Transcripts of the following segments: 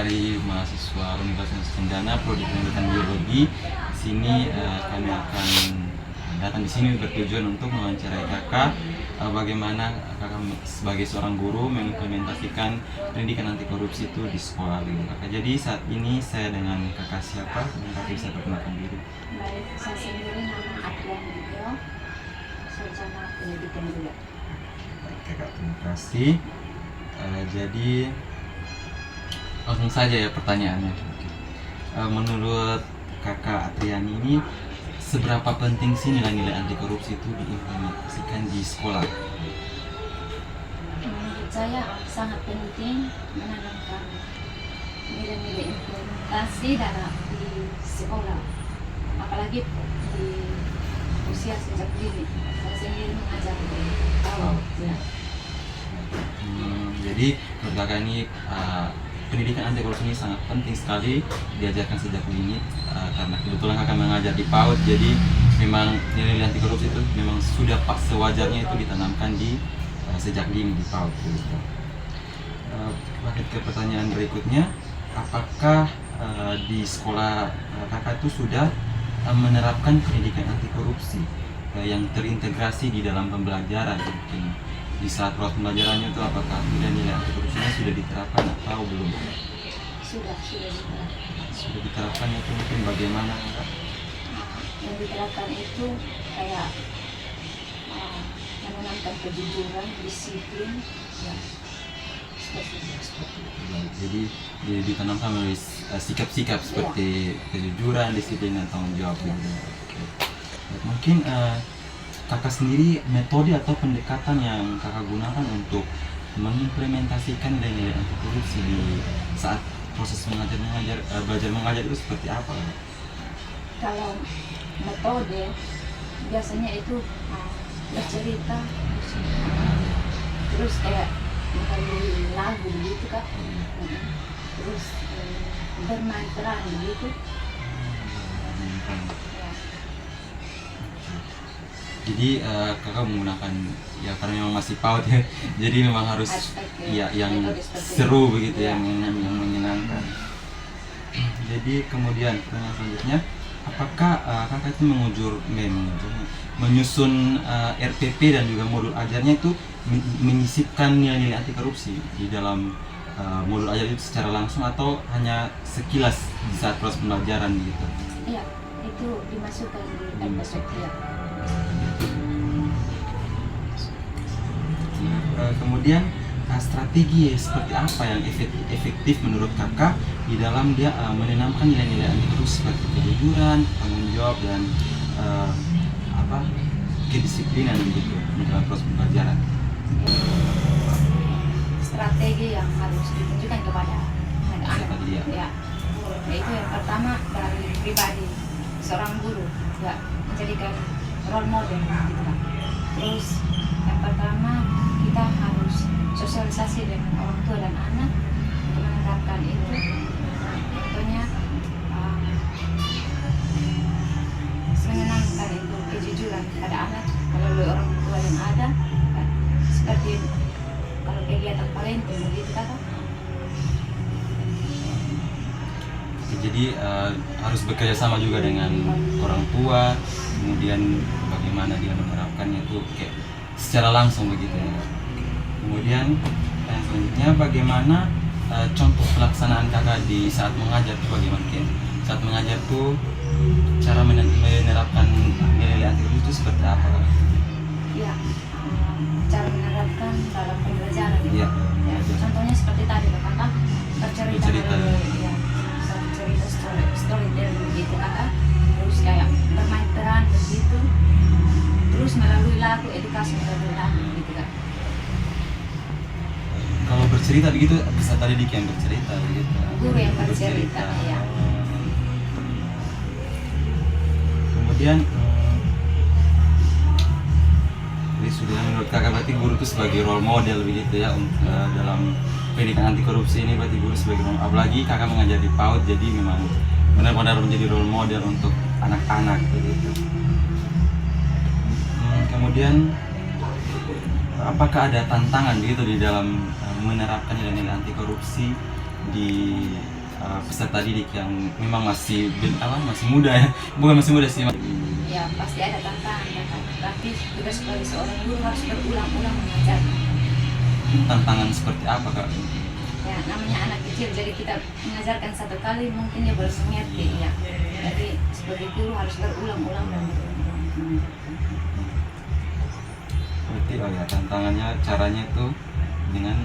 dari mahasiswa Universitas Cendana Prodi Pendidikan Biologi. Di sini kami akan datang di sini bertujuan untuk mewawancarai kakak bagaimana kakak sebagai seorang guru mengimplementasikan pendidikan anti korupsi itu di sekolah gitu kakak. Jadi saat ini saya dengan kakak siapa? Dan kakak bisa perkenalkan diri. Baik, saya sendiri nama Adrian Video, sarjana pendidikan juga. Baik kakak, terima kasih. Jadi langsung saja ya pertanyaannya. Menurut kakak Adrian ini, seberapa penting sih nilai-nilai anti korupsi itu diimplementasikan di sekolah? Menurut saya sangat penting menanamkan nilai-nilai implementasi dalam di sekolah, apalagi di usia sejak dini. Saya sendiri mengajar awal. Ya. Jadi menurut kakak ini pendidikan anti korupsi ini sangat penting sekali diajarkan sejak dini, karena kebetulan kakak mengajar di PAUD, jadi memang nilai anti korupsi itu memang sudah pas sewajarnya itu ditanamkan di sejak dini di PAUD gitu. Lanjut ke pertanyaan berikutnya, apakah di sekolah kakak itu sudah menerapkan pendidikan anti korupsi yang terintegrasi di dalam pembelajaran? Mungkin di saat proses pembelajarannya itu apakah nilai-nilai anti korupsinya sudah diterapkan atau belum? Sudah diterapkan. Sudah diterapkan itu mungkin bagaimana Kak? Yang diterapkan itu kayak menanamkan kejujuran, disiplin, ya, seperti itu. Jadi ditanamkan melalui sikap-sikap seperti kejujuran, disiplin, dan tanggung jawab gitu. Oke. Mungkin kakak sendiri metode atau pendekatan yang kakak gunakan untuk mengimplementasikan nilai anti korupsi di saat proses belajar mengajar itu seperti apa? Kalau metode biasanya itu bercerita, terus kayak melalui lagu begitu Kak, terus bermain peran begitu. Jadi kakak menggunakan ya karena memang masih PAUD ya, jadi memang harus ya yang seru begitu ya, yang menyenangkan. Jadi kemudian pertanyaan selanjutnya, apakah kakak itu menyusun RPP dan juga modul ajarnya itu menyisipkan nilai-nilai anti korupsi di dalam modul ajar itu secara langsung atau hanya sekilas di saat proses pembelajaran gitu? Iya, itu dimasukkan di RPP ya. Kemudian strategi seperti apa yang efektif menurut kakak di dalam dia menanamkan nilai-nilai anti korupsi seperti kejujuran, tanggung jawab, dan kedisiplinan gitu di dalam proses pembelajaran? Strategi yang harus ditunjukkan kepada anak-anak ya, yaitu yang pertama dari pribadi seorang guru ya, menjadikan role model gitu kan. Terus yang pertama kita harus sosialisasi dengan orang tua dan anak untuk menerapkan itu. Contohnya menanamkan itu kejujuran pada anak melalui orang tua yang ada, kan? Seperti kalau kegiatan parenting begitu kan. Jadi harus bekerja sama juga dengan orang tua, kemudian bagaimana dia menerapkannya itu kayak secara langsung begitu ya. Kemudian yang selanjutnya, bagaimana contoh pelaksanaan kakak di saat mengajar itu bagaimana? Saat mengajar tuh cara menerapkan nilai anti korupsi itu seperti apa? Ya, cara menerapkan dalam pembelajaran ya. Ya, contohnya seperti tadi kakak bercerita ya, cerita storytelling begitu kakak, terus kayak bermain peran begitu, terus melalui lagu, edukasi melalui lagu gitu kan. Kalau bercerita begitu bisa tadi Dik yang bercerita begitu. Guru yang bercerita ya. Kemudian jadi sudah menurut kakak berarti guru itu sebagai role model begitu ya dalam pendidikan anti korupsi ini, berarti guru sebagai role model. Apalagi kakak mengajar di PAUD, jadi memang benar-benar menjadi role model untuk anak-anak begitu. Kemudian apakah ada tantangan gitu di dalam menerapkan nilai-nilai anti korupsi di peserta didik yang memang masih masih muda ya, bukan masih muda sih. Ya pasti ada tantangan ya kan, tapi kita sebagai seorang guru harus berulang-ulang mengajar. Tantangan seperti apa kak? Ya namanya anak kecil, jadi kita mengajarkan satu kali mungkin dia baru mengerti ya. Jadi sebagai guru harus berulang-ulang dan berulang-ulang mengajarkan. Berarti ya tantangannya caranya tuh dengan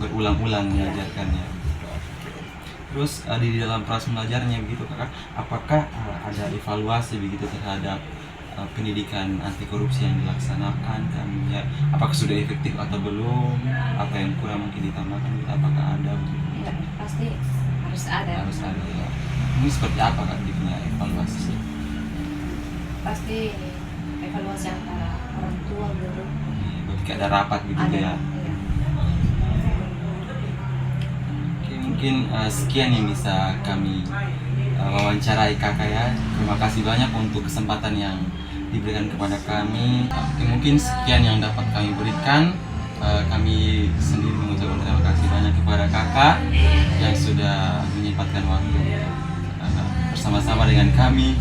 berulang-ulang mengajarkannya. Terus di dalam proses belajarnya begitu kakak, apakah ada evaluasi begitu terhadap pendidikan anti korupsi yang dilaksanakan kan ya, apakah sudah efektif atau belum, apa yang kurang mungkin ditambahkan, apakah ada begitu? Ya pasti harus ada. Harus ada ya. Ini seperti apa kak punya evaluasi? Pasti evaluasi antara orang tua guru. Berarti kayak ada rapat begitu Ada, ya. iya. Oke, mungkin sekian yang bisa kami wawancarai kakak ya. Terima kasih banyak untuk kesempatan yang diberikan kepada kami. Oke, mungkin sekian yang dapat kami berikan. Kami sendiri mengucapkan terima kasih banyak kepada kakak yang sudah menyempatkan waktu bersama-sama dengan kami,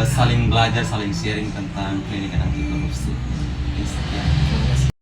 saling belajar, saling sharing tentang pendidikan anti korupsi. Sekian.